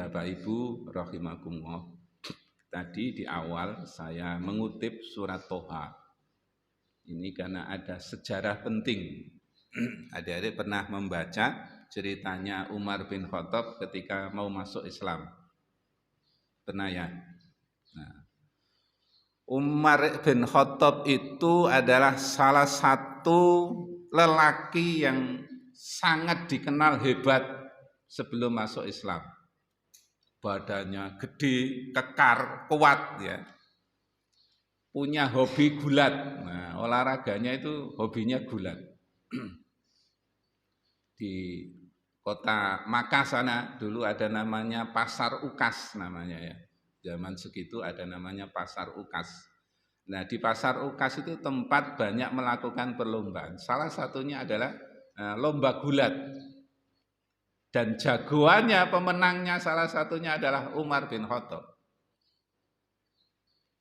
Bapak Ibu rahimakumullah. Tadi di awal saya mengutip surat Toha. Ini karena ada sejarah penting. Adik-adik pernah membaca ceritanya Umar bin Khattab ketika mau masuk Islam. Pernah ya? Nah, Umar bin Khattab itu adalah salah satu lelaki yang sangat dikenal hebat sebelum masuk Islam. Badannya gede, kekar, kuat ya. Punya hobi gulat. Nah, olahraganya itu hobinya gulat. Di kota Makkah sana dulu ada namanya Pasar Ukas namanya ya. Zaman segitu ada namanya Pasar Ukas. Nah, di Pasar Ukas itu tempat banyak melakukan perlombaan. Salah satunya adalah lomba gulat. Dan jagoannya, pemenangnya salah satunya adalah Umar bin Khattab.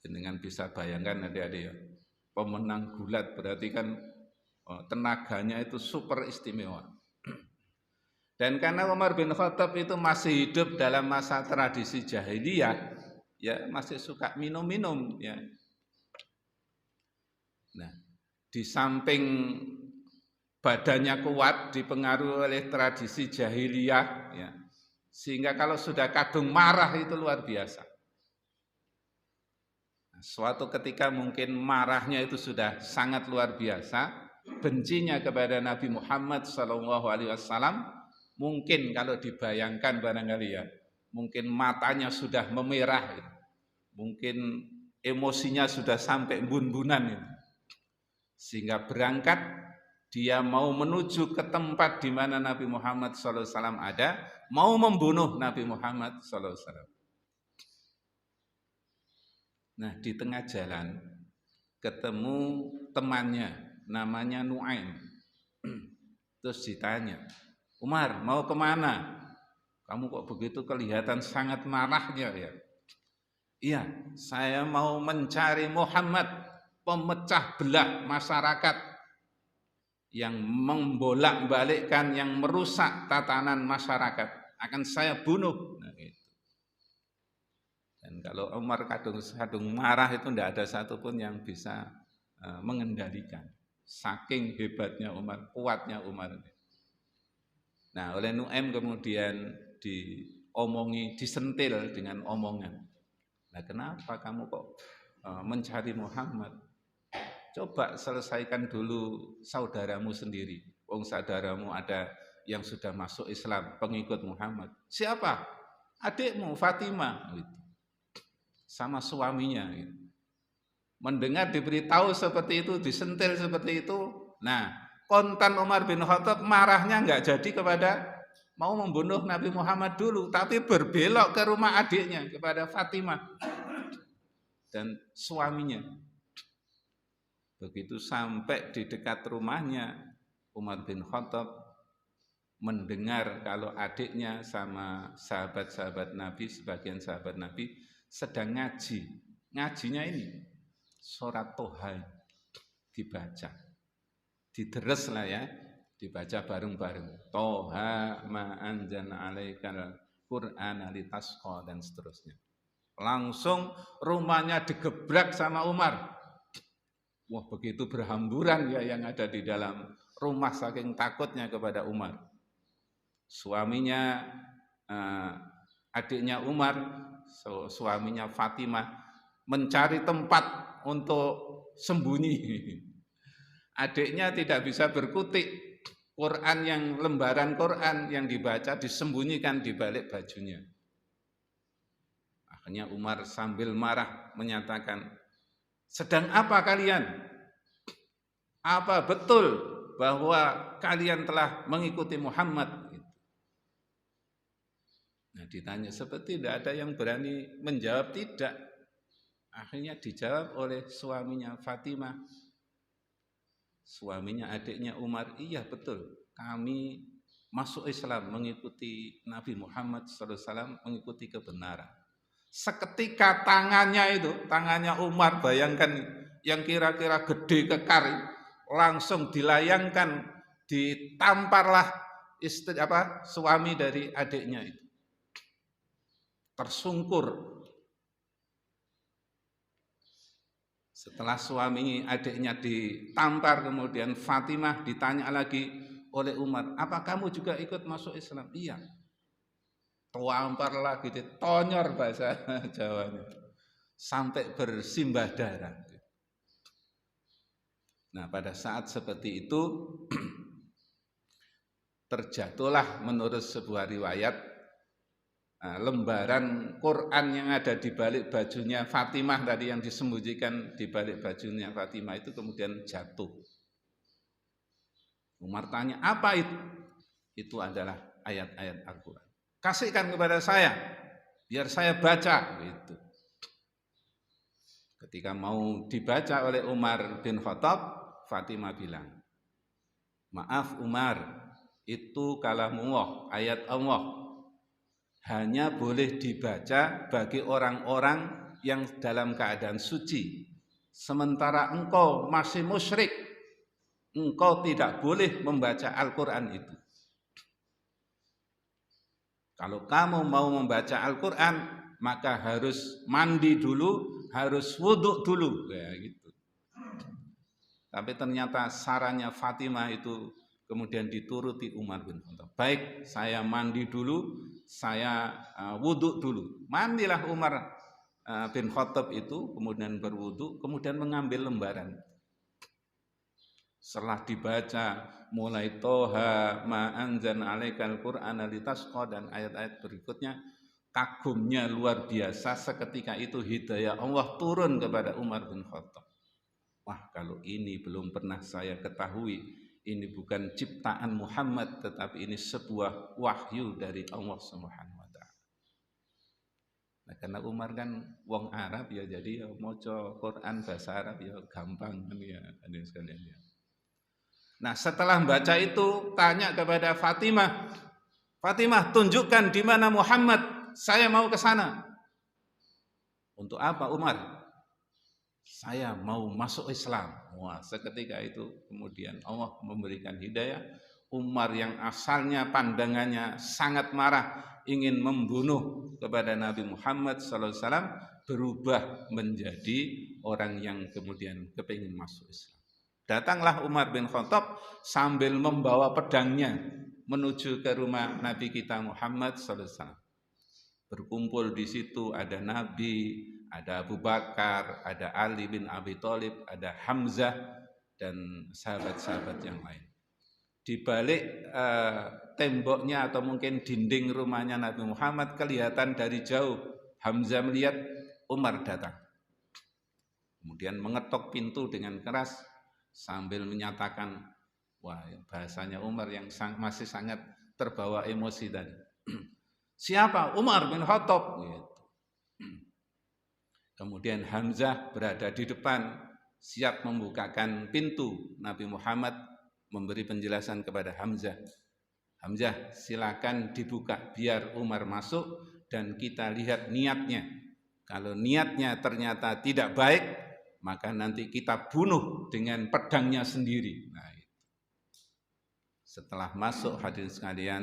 Dengan bisa bayangkan adik-adik ya, pemenang gulat berarti kan tenaganya itu super istimewa. Dan karena Umar bin Khattab itu masih hidup dalam masa tradisi jahiliyah, ya masih suka minum-minum ya. Nah, di samping badannya kuat dipengaruhi oleh tradisi jahiliyah ya, sehingga kalau sudah kadung marah itu luar biasa. Nah, suatu ketika mungkin marahnya itu sudah sangat luar biasa, bencinya kepada Nabi Muhammad SAW. Mungkin kalau dibayangkan barangkali ya, mungkin matanya sudah memerah, mungkin emosinya sudah sampai bun-bunan, sehingga berangkat dia mau menuju ke tempat di mana Nabi Muhammad SAW ada, mau membunuh Nabi Muhammad SAW. Nah, di tengah jalan ketemu temannya namanya Nuaim. Terus ditanya, Umar, mau kemana? Kamu kok begitu kelihatan sangat marahnya ya? Iya, saya mau mencari Muhammad, pemecah belah masyarakat yang membolak-balikkan, yang merusak tatanan masyarakat. Akan saya bunuh. Nah, gitu. Dan kalau Umar kadung marah itu tidak ada satupun yang bisa mengendalikan. Saking hebatnya Umar, kuatnya Umar. Nah, oleh Nuaim kemudian diomongi, disentil dengan omongan. Nah, kenapa kamu kok mencari Muhammad? Coba selesaikan dulu saudaramu sendiri. Wong saudaramu ada yang sudah masuk Islam, pengikut Muhammad. Siapa? Adikmu Fatimah. Gitu. Sama suaminya. Gitu. Mendengar diberitahu seperti itu, disentil seperti itu. Nah, kontan Umar bin Khattab marahnya enggak jadi kepada mau membunuh Nabi Muhammad dulu, tapi berbelok ke rumah adiknya kepada Fatimah dan suaminya. Begitu sampai di dekat rumahnya, Umar bin Khattab mendengar kalau adiknya sama sahabat-sahabat Nabi, sebagian sahabat Nabi sedang ngaji. Ngajinya ini surat Toha dibaca. Diteres lah ya, dibaca bareng-bareng. Toha ma anzalna alaikal Qur'ana litasqa dan seterusnya. Langsung rumahnya digebrak sama Umar. Wah, begitu berhamburan ya yang ada di dalam rumah saking takutnya kepada Umar. Suaminya, adiknya Umar, suaminya Fatimah mencari tempat untuk sembunyi. Adiknya tidak bisa berkutik. Quran yang lembaran Quran yang dibaca disembunyikan di balik bajunya. Akhirnya Umar sambil marah menyatakan, sedang apa kalian? Apa betul bahwa kalian telah mengikuti Muhammad? Nah, ditanya seperti tidak ada yang berani menjawab tidak. Akhirnya dijawab oleh suaminya Fatimah. Suaminya adiknya Umar, iya betul, kami masuk Islam mengikuti Nabi Muhammad SAW, mengikuti kebenaran. Seketika tangannya Umar, bayangkan yang kira-kira gede kekar, langsung dilayangkan, ditamparlah suami dari adiknya itu. tersungkur. Setelah suami adiknya ditampar, kemudian Fatimah ditanya lagi oleh Umar, apa kamu juga ikut masuk Islam? Iya. Tampar lagi, ditonyor bahasa Jawanya, sampai bersimbah darah. Nah, pada saat seperti itu terjatuhlah menurut sebuah riwayat lembaran Quran yang ada di balik bajunya Fatimah tadi, yang disembunyikan di balik bajunya Fatimah itu kemudian jatuh. Umar tanya, apa itu? Itu adalah ayat-ayat Al-Quran. Kasihkan kepada saya, biar saya baca. Gitu. Ketika mau dibaca oleh Umar bin Khattab, Fatimah bilang, maaf Umar, itu kalamullah, ayat Allah, hanya boleh dibaca bagi orang-orang yang dalam keadaan suci. Sementara engkau masih musyrik, engkau tidak boleh membaca Al-Quran itu. Kalau kamu mau membaca Al-Quran, maka harus mandi dulu, harus wudhu dulu. Ya, gitu. Tapi ternyata sarannya Fatimah itu kemudian dituruti Umar bin Khattab. Baik, saya mandi dulu, saya wudhu dulu. Mandilah Umar bin Khattab itu, kemudian berwudhu, kemudian mengambil lembaran. Setelah dibaca mulai Toha ma anzalna 'alaikal qur'ana litasqa dan ayat-ayat berikutnya, kagumnya luar biasa. Seketika itu hidayah Allah turun kepada Umar bin Khattab. Wah, kalau ini belum pernah saya ketahui, ini bukan ciptaan Muhammad, tetapi ini sebuah wahyu dari Allah Subhanahu wa ta'ala. Nah, karena Umar kan wong Arab ya, jadi ya maca Quran bahasa Arab ya gampang kan ya, hadirin sekalian ya. Nah, setelah baca itu tanya kepada Fatimah, Fatimah, tunjukkan di mana Muhammad, saya mau ke sana. Untuk apa Umar? Saya mau masuk Islam. Wah, seketika itu kemudian Allah memberikan hidayah. Umar yang asalnya pandangannya sangat marah, ingin membunuh kepada Nabi Muhammad SAW, berubah menjadi orang yang kemudian kepingin masuk Islam. Datanglah Umar bin Khattab sambil membawa pedangnya menuju ke rumah Nabi kita Muhammad SAW. Berkumpul di situ ada Nabi, ada Abu Bakar, ada Ali bin Abi Thalib, ada Hamzah, dan sahabat-sahabat yang lain. Di balik temboknya atau mungkin dinding rumahnya Nabi Muhammad, kelihatan dari jauh Hamzah melihat Umar datang. Kemudian mengetok pintu dengan keras sambil menyatakan, wah, bahasanya Umar yang masih sangat terbawa emosi tadi. Siapa? Umar bin Khattab. Gitu. Kemudian Hamzah berada di depan, siap membukakan pintu. Nabi Muhammad memberi penjelasan kepada Hamzah. Hamzah, silakan dibuka biar Umar masuk dan kita lihat niatnya. Kalau niatnya ternyata tidak baik, maka nanti kita bunuh dengan pedangnya sendiri. Nah, setelah masuk hadirin sekalian,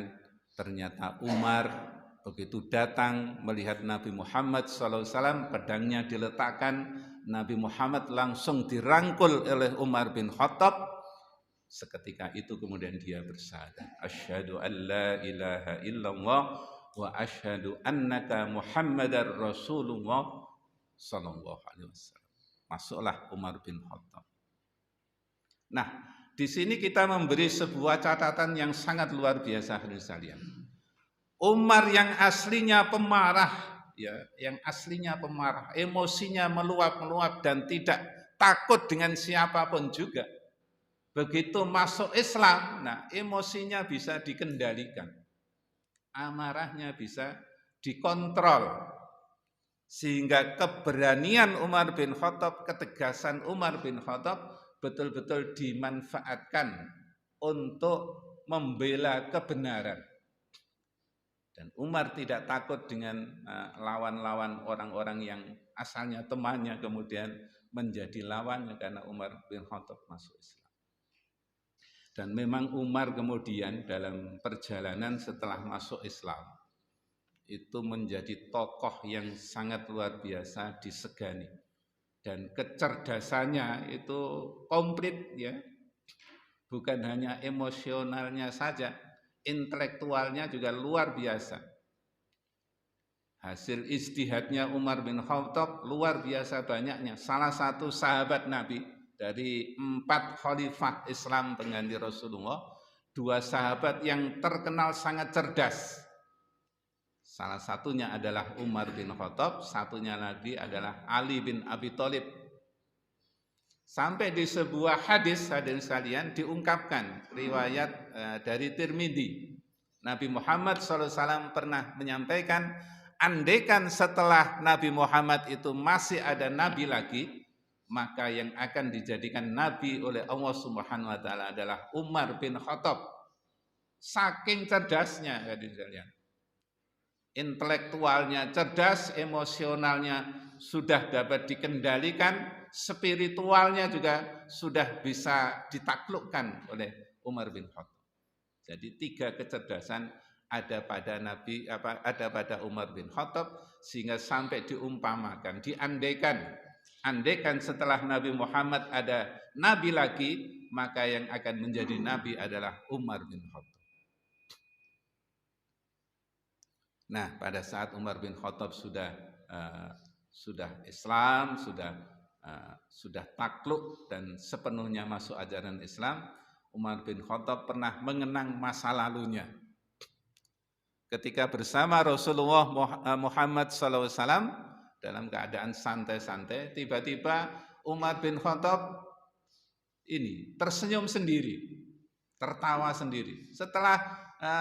ternyata Umar begitu datang melihat Nabi Muhammad SAW, pedangnya diletakkan, Nabi Muhammad langsung dirangkul oleh Umar bin Khattab. Seketika itu kemudian dia bersyahadat, asyhadu an la ilaha illallah wa asyhadu annaka Muhammadar Rasulullah sallallahu alaihi wasallam. Masuklah Umar bin Khattab. Nah, di sini kita memberi sebuah catatan yang sangat luar biasa hadirin sekalian. Umar yang aslinya pemarah, ya, yang aslinya pemarah, emosinya meluap-meluap dan tidak takut dengan siapapun juga. Begitu masuk Islam, nah emosinya bisa dikendalikan, amarahnya bisa dikontrol, sehingga keberanian Umar bin Khattab, ketegasan Umar bin Khattab betul-betul dimanfaatkan untuk membela kebenaran. Dan Umar tidak takut dengan lawan-lawan orang-orang yang asalnya temannya kemudian menjadi lawannya karena Umar bin Khattab masuk Islam. Dan memang Umar kemudian dalam perjalanan setelah masuk Islam, itu menjadi tokoh yang sangat luar biasa disegani, dan kecerdasannya itu komplit ya, bukan hanya emosionalnya saja, intelektualnya juga luar biasa. Hasil ijtihadnya Umar bin Khattab luar biasa banyaknya. Salah satu sahabat Nabi dari 4 khalifah Islam pengganti Rasulullah, 2 sahabat yang terkenal sangat cerdas. Salah satunya adalah Umar bin Khattab, satunya lagi adalah Ali bin Abi Thalib. Sampai di sebuah hadis hadirin sekalian diungkapkan riwayat dari Tirmidzi. Nabi Muhammad SAW pernah menyampaikan, andaikan setelah Nabi Muhammad itu masih ada nabi lagi, maka yang akan dijadikan nabi oleh Allah Subhanahu wa taala adalah Umar bin Khattab. Saking cerdasnya hadirin sekalian. Intelektualnya cerdas, emosionalnya sudah dapat dikendalikan, spiritualnya juga sudah bisa ditaklukkan oleh Umar bin Khattab. Jadi 3 kecerdasan ada pada Umar bin Khattab, sehingga sampai diumpamakan, andaikan setelah Nabi Muhammad ada nabi lagi, maka yang akan menjadi nabi adalah Umar bin Khattab. Nah, pada saat Umar bin Khattab sudah Islam, sudah takluk dan sepenuhnya masuk ajaran Islam, Umar bin Khattab pernah mengenang masa lalunya. Ketika bersama Rasulullah Muhammad SAW dalam keadaan santai-santai, tiba-tiba Umar bin Khattab ini tersenyum sendiri, tertawa sendiri. Setelah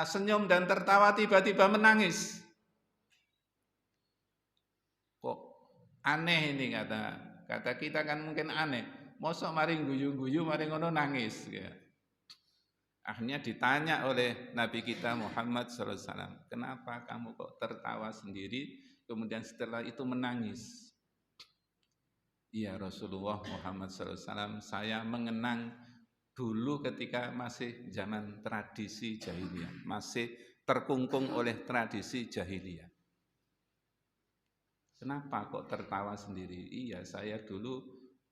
senyum dan tertawa, tiba-tiba menangis. Kok aneh ini, kata kita kan mungkin aneh. Mosok mari guyu-guyu, mari ngono nangis. Ya. Akhirnya ditanya oleh Nabi kita Muhammad SAW, kenapa kamu kok tertawa sendiri, kemudian setelah itu menangis? Iya Rasulullah Muhammad SAW, saya mengenang dulu ketika masih zaman tradisi jahiliyah, masih terkungkung oleh tradisi jahiliyah. Kenapa kok tertawa sendiri? Iya, saya dulu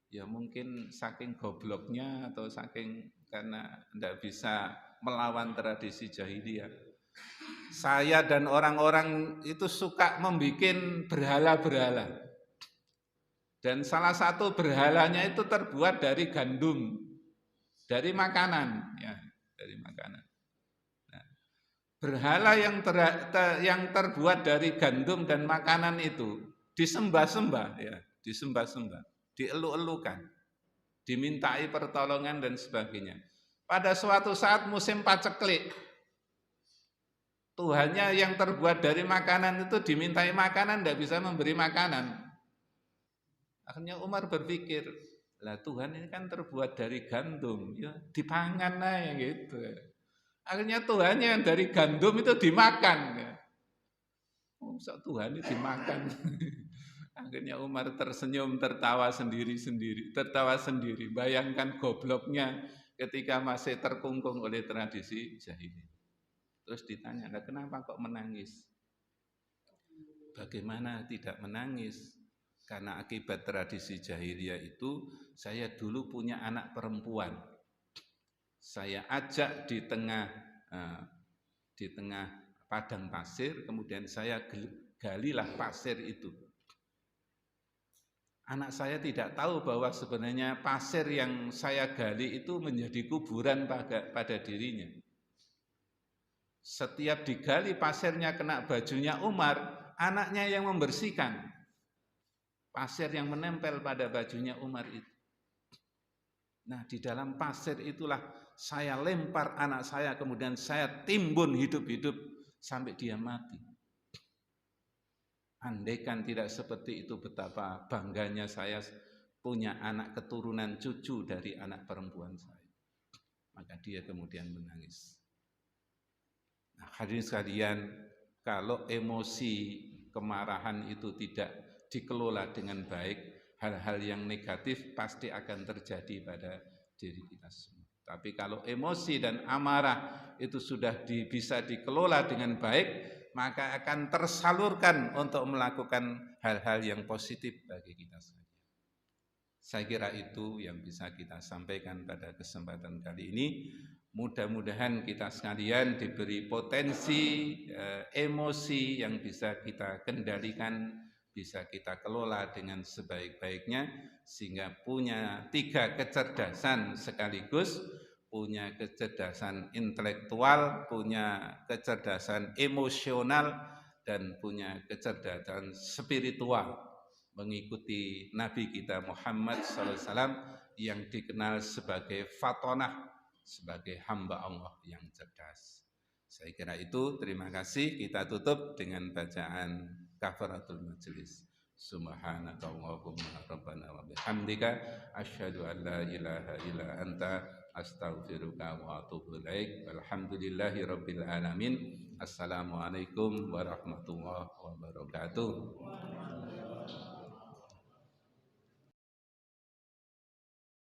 ya mungkin saking gobloknya atau saking karena tidak bisa melawan tradisi jahiliyah. Saya dan orang-orang itu suka membuat berhala-berhala. Dan salah satu berhalanya itu terbuat dari gandum, dari makanan, ya, dari makanan. Nah, berhala yang terbuat dari gandum dan makanan itu disembah-sembah, ya, disembah-sembah, dielu-elukan, dimintai pertolongan dan sebagainya. Pada suatu saat musim paceklik, Tuhannya yang terbuat dari makanan itu dimintai makanan, tidak bisa memberi makanan. Akhirnya Umar berpikir, lah Tuhan ini kan terbuat dari gandum, ya dipangan aja gitu. Akhirnya Tuhannya yang dari gandum itu dimakan. Ya. Oh, Tuhan ini dimakan. Akhirnya Umar tersenyum, tertawa sendiri. Bayangkan gobloknya ketika masih terkungkung oleh tradisi jahiliyah. Terus ditanya, nah kenapa kok menangis? Bagaimana tidak menangis? Karena akibat tradisi jahiliyah itu, saya dulu punya anak perempuan. Saya ajak di tengah padang pasir, kemudian saya galilah pasir itu. Anak saya tidak tahu bahwa sebenarnya pasir yang saya gali itu menjadi kuburan pada dirinya. Setiap digali pasirnya kena bajunya Umar, anaknya yang membersihkan pasir yang menempel pada bajunya Umar itu. Nah, di dalam pasir itulah saya lempar anak saya, kemudian saya timbun hidup-hidup sampai dia mati. Andaikan tidak seperti itu, betapa bangganya saya punya anak keturunan cucu dari anak perempuan saya. Maka dia kemudian menangis. Nah, hadirin sekalian, kalau emosi kemarahan itu tidak dikelola dengan baik, hal-hal yang negatif pasti akan terjadi pada diri kita semua. Tapi kalau emosi dan amarah itu sudah bisa dikelola dengan baik, maka akan tersalurkan untuk melakukan hal-hal yang positif bagi kita sekalian. Saya kira itu yang bisa kita sampaikan pada kesempatan kali ini. Mudah-mudahan kita sekalian diberi potensi emosi yang bisa kita kendalikan, bisa kita kelola dengan sebaik-baiknya, sehingga punya 3 kecerdasan sekaligus, punya kecerdasan intelektual, punya kecerdasan emosional, dan punya kecerdasan spiritual, mengikuti Nabi kita Muhammad SAW yang dikenal sebagai fatonah, sebagai hamba Allah yang cerdas. Saya kira itu, terima kasih. Kita tutup dengan bacaan kafaratul majelis. Subhanakallahumma rabbana wa bihamdika asyhadu an la ilaha illa anta astaghfiruka wa atubu ilaik. Walhamdulillahi rabbil alamin. Assalamualaikum warahmatullahi wabarakatuh.